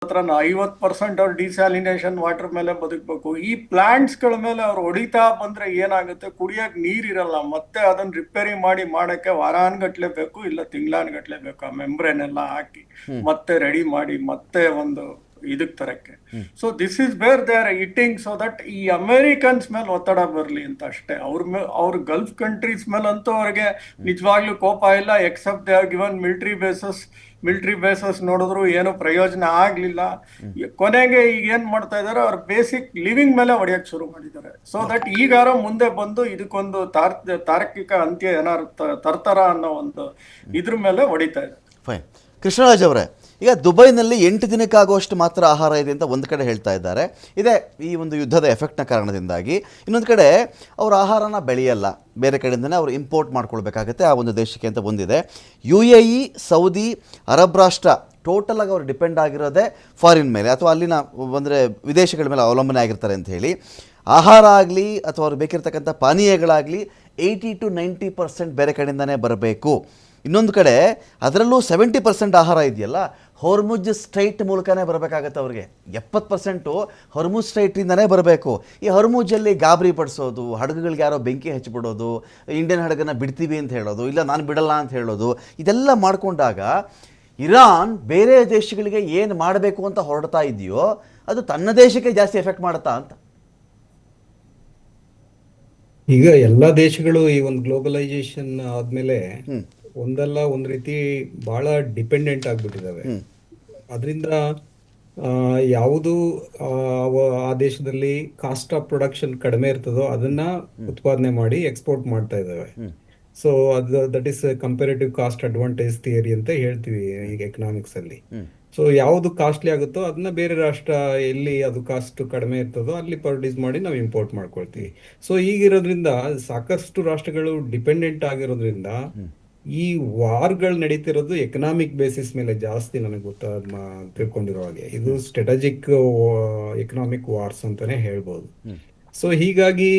ಹತ್ರ 50% ಅವ್ರು ಡಿಸ್ಯಾಲಿನೇಷನ್ ವಾಟರ್ ಮೇಲೆ ಬದುಕಬೇಕು. ಈ ಪ್ಲಾಂಟ್ಸ್ಗಳ ಮೇಲೆ ಅವ್ರು ಹೊಡಿತಾ ಬಂದ್ರೆ ಏನಾಗುತ್ತೆ, ಕುಡಿಯಕ್ ನೀರಿರಲ್ಲ, ಮತ್ತೆ ಅದನ್ನ ರಿಪೇರಿ ಮಾಡಕ್ಕೆ ವಾರಾನ್ಗಟ್ಲೆ ಬೇಕು, ಇಲ್ಲ ತಿಂಗ್ಳಾನ್ಗಟ್ಲೆ ಬೇಕು ಆ ಮೆಂಬ್ರೇನ್ ಎಲ್ಲ ಹಾಕಿ ಮತ್ತೆ ರೆಡಿ ಮಾಡಿ ಮತ್ತೆ ಒಂದು ಇದಕ್ ತರಕ್ಕೆ. So this is where they are eating, so that ಈ ಅಮೆರಿಕನ್ಸ್ ಮೇಲೆ ಒತ್ತಡ ಬರಲಿ ಅಂತ ಅಷ್ಟೇ. ಅವ್ರ ಗಲ್ಫ್ ಕಂಟ್ರೀಸ್ ಮೇಲಂತೂ ಅವ್ರಿಗೆ ನಿಜವಾಗ್ಲೂ ಕೋಪ ಇಲ್ಲ, except they have given military bases ನೋಡಿದ್ರು ಏನು ಪ್ರಯೋಜನ ಆಗ್ಲಿಲ್ಲ. ಕೊನೆಗೆ ಈಗ ಏನ್ ಮಾಡ್ತಾ ಇದಾರೆ, ಅವ್ರ ಬೇಸಿಕ್ ಲಿವಿಂಗ್ ಮೇಲೆ ಹೊಡೆಯಕ್ ಶುರು ಮಾಡಿದ್ದಾರೆ. ಸೊ ದಟ್ ಈಗಾರ ಮುಂದೆ ಬಂದು ಇದಕ್ಕೊಂದು ತಾರ್ಕಿಕ ಅಂತ್ಯ ಏನಾರು ತರ್ತಾರ ಅನ್ನೋ ಒಂದು ಇದ್ರ ಮೇಲೆ ಹೊಡಿತಾ ಇದ್ದಾರೆ. ಫೈನ್. ಕೃಷ್ಣರಾಜ್ ಅವರೇ, ಈಗ ದುಬೈನಲ್ಲಿ 8 ದಿನಕ್ಕಾಗುವಷ್ಟು ಮಾತ್ರ ಆಹಾರ ಇದೆ ಅಂತ ಒಂದು ಕಡೆ ಹೇಳ್ತಾ ಇದ್ದಾರೆ. ಇದೇ ಈ ಒಂದು ಯುದ್ಧದ ಎಫೆಕ್ಟ್ನ ಕಾರಣದಿಂದಾಗಿ. ಇನ್ನೊಂದು ಕಡೆ ಅವರು ಆಹಾರನ ಬೆಳೆಯಲ್ಲ, ಬೇರೆ ಕಡೆಯಿಂದನೇ ಅವರು ಇಂಪೋರ್ಟ್ ಮಾಡ್ಕೊಳ್ಬೇಕಾಗತ್ತೆ ಆ ಒಂದು ದೇಶಕ್ಕೆ ಅಂತ ಒಂದಿದೆ. UAE, ಸೌದಿ, ಅರಬ್ ರಾಷ್ಟ್ರ ಟೋಟಲಾಗಿ ಅವರು ಡಿಪೆಂಡ್ ಆಗಿರೋದೇ ಫಾರಿನ್ ಮೇಲೆ, ಅಥವಾ ಅಲ್ಲಿನ ಅಂದರೆ ವಿದೇಶಗಳ ಮೇಲೆ ಅವಲಂಬನೆ ಆಗಿರ್ತಾರೆ ಅಂತ ಹೇಳಿ. ಆಹಾರ ಆಗಲಿ ಅಥವಾ ಅವ್ರು ಬೇಕಿರ್ತಕ್ಕಂಥ ಪಾನೀಯಗಳಾಗಲಿ 80 to 90% ಬೇರೆ ಕಡೆಯಿಂದನೇ ಬರಬೇಕು. ಇನ್ನೊಂದು ಕಡೆ ಅದರಲ್ಲೂ 70% ಆಹಾರ ಇದೆಯಲ್ಲ, ಹೊರ್ಮುಜ್ ಸ್ಟ್ರೈಟ್ ಮೂಲಕನೇ ಬರಬೇಕಾಗತ್ತೆ ಅವ್ರಿಗೆ. 70% ಹೊರ್ಮುಜ್ ಸ್ಟ್ರೈಟಿಂದನೇ ಬರಬೇಕು. ಈ ಹೊರ್ಮುಜಲ್ಲಿ ಗಾಬರಿ ಪಡಿಸೋದು, ಹಡಗುಗಳಿಗೆ ಯಾರೋ ಬೆಂಕಿ ಹಚ್ಚಿಬಿಡೋದು, ಇಂಡಿಯನ್ ಹಡಗನ್ನು ಬಿಡ್ತೀವಿ ಅಂತ ಹೇಳೋದು, ಇಲ್ಲ ನಾನು ಬಿಡಲ್ಲ ಅಂತ ಹೇಳೋದು, ಇದೆಲ್ಲ ಮಾಡಿಕೊಂಡಾಗ ಇರಾನ್ ಬೇರೆ ದೇಶಗಳಿಗೆ ಏನು ಮಾಡಬೇಕು ಅಂತ ಹೊರಡ್ತಾ ಇದೆಯೋ ಅದು ತನ್ನ ದೇಶಕ್ಕೆ ಜಾಸ್ತಿ ಎಫೆಕ್ಟ್ ಮಾಡುತ್ತಾ ಅಂತ. ಈಗ ಎಲ್ಲಾ ದೇಶಗಳು ಈ ಒಂದು ಗ್ಲೋಬಲೈಸೇಷನ್ ಆದ್ಮೇಲೆ ಒಂದಲ್ಲ ಒಂದ್ ರೀತಿ ಬಹಳ ಡಿಪೆಂಡೆಂಟ್ ಆಗ್ಬಿಟ್ಟಿದಾವೆ. ಅದರಿಂದ ಯಾವುದು ಆ ದೇಶದಲ್ಲಿ ಕಾಸ್ಟ್ ಆಫ್ ಪ್ರೊಡಕ್ಷನ್ ಕಡಿಮೆ ಇರ್ತದೋ ಅದನ್ನ ಉತ್ಪಾದನೆ ಮಾಡಿ ಎಕ್ಸ್ಪೋರ್ಟ್ ಮಾಡ್ತಾ ಇದಾವೆ. So that is comparative cost advantage theory ಅಂತ ಹೇಳ್ತೀವಿ ಈಗ ಎಕನಾಮಿಕ್ಸ್ ಅಲ್ಲಿ. ಸೊ ಯಾವುದು ಕಾಸ್ಟ್ಲಿ ಆಗುತ್ತೋ ಅದನ್ನ ಬೇರೆ ರಾಷ್ಟ್ರ ಎಲ್ಲಿ ಅದು ಕಾಸ್ಟ್ ಕಡಿಮೆ ಇರ್ತದೋ ಅಲ್ಲಿ ಪ್ರೊಡ್ಯೂಸ್ ಮಾಡಿ ನಾವು ಇಂಪೋರ್ಟ್ ಮಾಡ್ಕೊಳ್ತೀವಿ. ಸೊ ಈಗಿರೋದ್ರಿಂದ ಸಾಕಷ್ಟು ರಾಷ್ಟ್ರಗಳು ಡಿಪೆಂಡೆಂಟ್ ಆಗಿರೋದ್ರಿಂದ ಈ ವಾರ್ಗಳು ನಡೀತಿರೋದು ಎಕನಾಮಿಕ್ ಬೇಸಿಸ್ ಮೇಲೆ ಜಾಸ್ತಿ. ನನಗೆ ತಿಳ್ಕೊಂಡಿರೋ ಹಾಗೆ ಇದು ಸ್ಟ್ರಾಟಜಿಕ್ ಎಕನಾಮಿಕ್ ವಾರ್ಸ್ ಅಂತಾನೆ ಹೇಳ್ಬೋದು. ಸೊ ಹೀಗಾಗಿ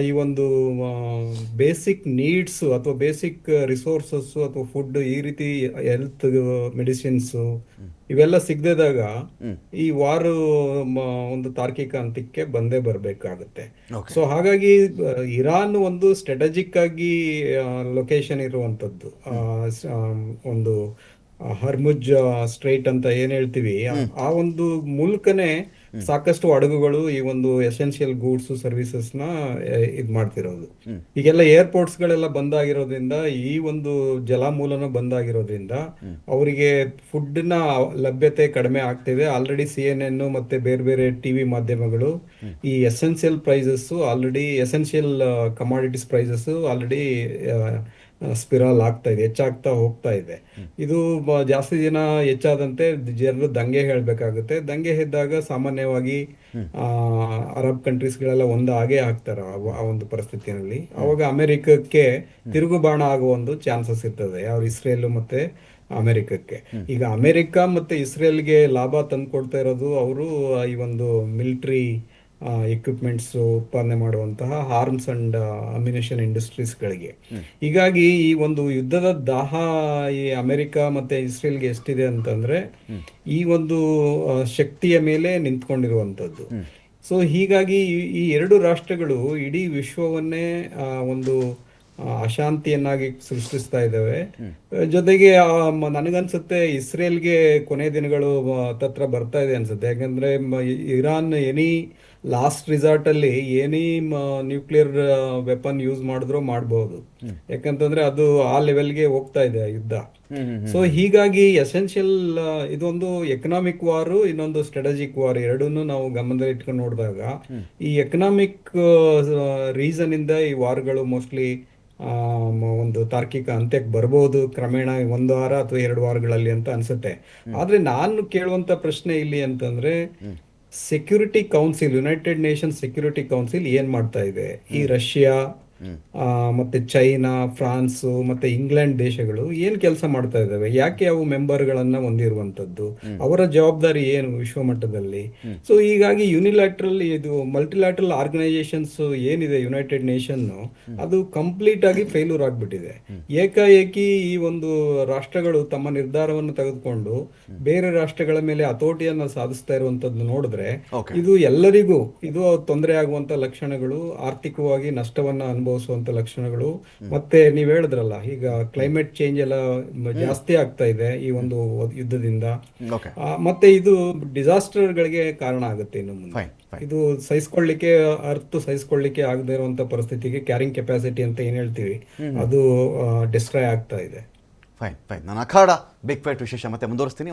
ಈ ಒಂದು ಬೇಸಿಕ್ ನೀಡ್ಸ್ ಅಥವಾ ಬೇಸಿಕ್ ರಿಸೋರ್ಸಸ್ ಅಥವಾ ಫುಡ್, ಈ ರೀತಿ ಹೆಲ್ತ್, ಮೆಡಿಸಿನ್ಸ್ ಇವೆಲ್ಲ ಸಿಗದಿದ್ದಾಗ ಈ ವಾರ್ ಒಂದು ತಾರ್ಕಿಕ ಅಂತ್ಯಕ್ಕೆ ಬಂದೇ ಬರ್ಬೇಕಾಗುತ್ತೆ. ಸೊ ಹಾಗಾಗಿ ಇರಾನ್ ಒಂದು ಸ್ಟ್ರಾಟಜಿಕ್ ಆಗಿ ಲೊಕೇಶನ್ ಇರುವಂತದ್ದು, ಒಂದು ಹರ್ಮುಜ್ ಸ್ಟ್ರೈಟ್ ಅಂತ ಏನ್ ಹೇಳ್ತೀವಿ, ಆ ಒಂದು ಮೂಲಕನೇ ಸಾಕಷ್ಟು ಹಡಗುಗಳು ಈ ಒಂದು ಎಸೆನ್ಷಿಯಲ್ ಗೂಡ್ಸ್ ಸರ್ವಿಸಸ್ ನ ಇದ್ ಮಾಡ್ತಿರೋದು. ಈಗೆಲ್ಲ ಏರ್ಪೋರ್ಟ್ಸ್ ಗಳೆಲ್ಲ ಬಂದಾಗಿರೋದ್ರಿಂದ, ಈ ಒಂದು ಜಲಮೂಲನ ಬಂದಾಗಿರೋದ್ರಿಂದ ಅವರಿಗೆ ಫುಡ್ ನ ಲಭ್ಯತೆ ಕಡಿಮೆ ಆಗ್ತಿದೆ. ಆಲ್ರೆಡಿ CNN ಮತ್ತೆ ಬೇರೆ ಬೇರೆ ಟಿವಿ ಮಾಧ್ಯಮಗಳು ಈ essential prices already, essential commodities prices already spiral ಆಗ್ತಾ ಇದೆ, ಹೆಚ್ಚಾಗ್ತಾ ಹೋಗ್ತಾ ಇದೆ. ಇದು ಜಾಸ್ತಿ ದಿನ ಹೆಚ್ಚಾದಂತೆ ಜನರು ದಂಗೆ ಹೇಳ್ಬೇಕಾಗುತ್ತೆ. ದಂಗೆ ಎದ್ದಾಗ ಸಾಮಾನ್ಯವಾಗಿ ಅರಬ್ ಕಂಟ್ರೀಸ್ಗಳೆಲ್ಲ ಒಂದು ಹಾಗೆ ಆಗ್ತಾರೆ ಆ ಒಂದು ಪರಿಸ್ಥಿತಿಯಲ್ಲಿ. ಅವಾಗ ಅಮೆರಿಕಕ್ಕೆ ತಿರುಗುಬಾಣ ಆಗುವ ಒಂದು ಚಾನ್ಸಸ್ ಇರ್ತದೆ, ಅವ್ರು ಇಸ್ರೇಲ್ ಮತ್ತೆ ಅಮೆರಿಕಕ್ಕೆ. ಈಗ ಅಮೆರಿಕ ಮತ್ತೆ ಇಸ್ರೇಲ್ಗೆ ಲಾಭ ತಂದ್ಕೊಡ್ತಾ ಇರೋದು ಅವರು ಈ ಒಂದು ಮಿಲಿಟರಿ ಎಕ್ವಿಪ್ಮೆಂಟ್ಸ್ ಉತ್ಪಾದನೆ ಮಾಡುವಂತಹ ಆರ್ಮ್ಸ್ ಅಂಡ್ ಅಮ್ಯುನಿಷನ್ ಇಂಡಸ್ಟ್ರೀಸ್ಗಳಿಗೆ. ಹೀಗಾಗಿ ಈ ಒಂದು ಯುದ್ಧದ ದಾಹ ಈ ಅಮೆರಿಕ ಮತ್ತೆ ಇಸ್ರೇಲ್ಗೆ ಎಷ್ಟಿದೆ ಅಂತಂದ್ರೆ ಈ ಒಂದು ಶಕ್ತಿಯ ಮೇಲೆ ನಿಂತ್ಕೊಂಡಿರುವಂತದ್ದು. ಸೊ ಹೀಗಾಗಿ ಈ ಎರಡು ರಾಷ್ಟ್ರಗಳು ಇಡೀ ವಿಶ್ವವನ್ನೇ ಒಂದು ಅಶಾಂತಿಯನ್ನಾಗಿ ಸೃಷ್ಟಿಸ್ತಾ ಇದ್ದಾವೆ. ಜೊತೆಗೆ ನನಗನ್ಸುತ್ತೆ ಇಸ್ರೇಲ್ಗೆ ಕೊನೆ ದಿನಗಳು ಹತ್ರ ಬರ್ತಾ ಇದೆ ಅನ್ಸುತ್ತೆ. ಯಾಕಂದ್ರೆ ಇರಾನ್ ಎನಿ ಲಾಸ್ಟ್ ರಿಸಾರ್ಟ್ ಅಲ್ಲಿ ಏನೇ ನ್ಯೂಕ್ಲಿಯರ್ ವೆಪನ್ ಯೂಸ್ ಮಾಡಿದ್ರು ಮಾಡಬಹುದು, ಯಾಕಂತಂದ್ರೆ ಅದು ಆ ಲೆವೆಲ್ಗೆ ಹೋಗ್ತಾ ಇದೆ ಯುದ್ಧ. ಸೊ ಹೀಗಾಗಿ ಎಸೆನ್ಷಿಯಲ್ ಇದೊಂದು ಎಕನಾಮಿಕ್ ವಾರ್, ಇನ್ನೊಂದು ಸ್ಟ್ರಾಟಜಿಕ್ ವಾರ್, ಎರಡನ್ನೂ ನಾವು ಗಮನದಲ್ಲಿ ಇಟ್ಕೊಂಡು ನೋಡಿದಾಗ ಈ ಎಕನಾಮಿಕ್ ರೀಸನ್ ಇಂದ ಈ ವಾರ್ಗಳು ಮೋಸ್ಟ್ಲಿ ಒಂದು ತಾರ್ಕಿಕ ಅಂತ್ಯಕ್ಕೆ ಬರ್ಬೋದು ಕ್ರಮೇಣ, 1 ವಾರ ಅಥವಾ 2 ವಾರಗಳಲ್ಲಿ ಅಂತ ಅನ್ಸುತ್ತೆ. ಆದ್ರೆ ನಾನು ಕೇಳುವಂತ ಪ್ರಶ್ನೆ ಇಲ್ಲಿ ಅಂತಂದ್ರೆ, security council, united nation security council ಏನ್ ಮಾಡ್ತಾ ಇದೆ? ಈ ರಷ್ಯಾ ಮತ್ತೆ ಚೈನಾ, ಫ್ರಾನ್ಸ್ ಮತ್ತೆ ಇಂಗ್ಲೆಂಡ್ ದೇಶಗಳು ಏನ್ ಕೆಲಸ ಮಾಡ್ತಾ ಇದ್ದಾವೆ, ಯಾಕೆ ಅವು ಮೆಂಬರ್ಗಳನ್ನ ಹೊಂದಿರುವಂತದ್ದು, ಅವರ ಜವಾಬ್ದಾರಿ ಏನು ವಿಶ್ವ ಮಟ್ಟದಲ್ಲಿ. ಸೊ ಹೀಗಾಗಿ ಯುನಿಲ್ಯಾಟ್ರಲ್ ಇದು ಮಲ್ಟಿಲ್ಯಾಟ್ರಲ್ ಆರ್ಗನೈಸೇಷನ್ಸ್ ಏನಿದೆ ಯುನೈಟೆಡ್ ನೇಷನ್, ಅದು ಕಂಪ್ಲೀಟ್ ಆಗಿ ಫೇಲ್ಯೂರ್ ಆಗ್ಬಿಟ್ಟಿದೆ. ಏಕಾಏಕಿ ಈ ಒಂದು ರಾಷ್ಟ್ರಗಳು ತಮ್ಮ ನಿರ್ಧಾರವನ್ನು ತೆಗೆದುಕೊಂಡು ಬೇರೆ ರಾಷ್ಟ್ರಗಳ ಮೇಲೆ ಹತೋಟಿಯನ್ನ ಸಾಧಿಸ್ತಾ ಇರುವಂತದ್ದು ನೋಡಿದ್ರೆ Okay. ಇದು ಎಲ್ಲರಿಗೂ ಇದು ತೊಂದರೆ ಆಗುವಂತ ಲಕ್ಷಣಗಳು, ಆರ್ಥಿಕವಾಗಿ ನಷ್ಟವನ್ನ ಅನುಭವಿಸುವಂತ ಲಕ್ಷಣಗಳು. ಮತ್ತೆ ನೀವ್ ಹೇಳಿದ್ರಲ್ಲ, ಈಗ ಕ್ಲೈಮೇಟ್ ಚೇಂಜ್ ಎಲ್ಲ ಜಾಸ್ತಿ ಆಗ್ತಾ ಇದೆ ಈ ಒಂದು ಯುದ್ಧದಿಂದ. ಓಕೆ, ಮತ್ತೆ ಇದು ಡಿಸಾಸ್ಟರ್ಗಳಿಗೆ ಕಾರಣ ಆಗುತ್ತೆ ಇನ್ನು ಮುಂದೆ. Fine fine. ಇದು ಸಹಿಸ್ಕೊಳ್ಳಿಕ್ಕೆ ಆಗದೇ ಇರುವಂತ ಪರಿಸ್ಥಿತಿಗೆ ಕ್ಯಾರಿಂಗ್ ಕೆಪಾಸಿಟಿ ಅಂತ ಏನ್ ಹೇಳ್ತೀವಿ, ಅದು ಡಿಸ್ಟ್ರಾಯ್ ಆಗ್ತಾ ಇದೆ. Fine fine. ನಾನು ಅಖಾಡ ಬಿಗ್ ಫೈಟ್ ವಿಶೇಷ ಮತ್ತೆ ಮುಂದುವರಿಸ್ತೀನಿ.